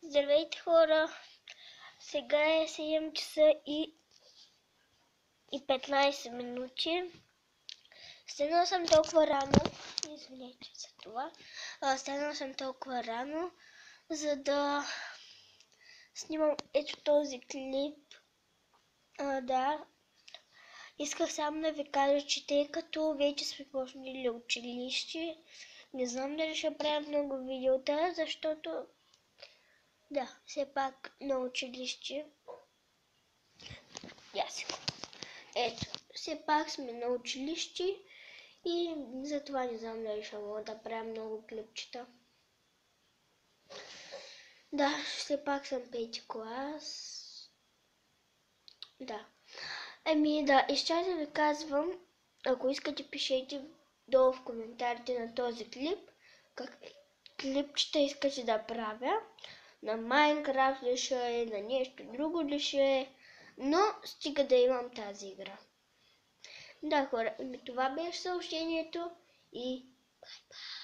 Здравейте, хора! Сега е 7 часа и 15 минути. Станала съм толкова рано. Извинете за това. Станала съм толкова рано, за да снимам ето този клип. Да. Исках само да ви кажа, че тъй като вече сме почнали училище, не знам дали ще правя много видеота, защото да, все пак на училище. Ето, все пак сме на училище и затова не знам дали ще мога да правя много клипчета. Да, все пак съм 5 клас. Да. Да, изчай да ви казвам, ако искате, пишете долу в коментарите на този клип, какви клипчета искате да правя. На Майнкрафт ли ще е, на нещо друго ли ще е, но стига да имам тази игра. Да, хора, това беше съобщението и бай-бай!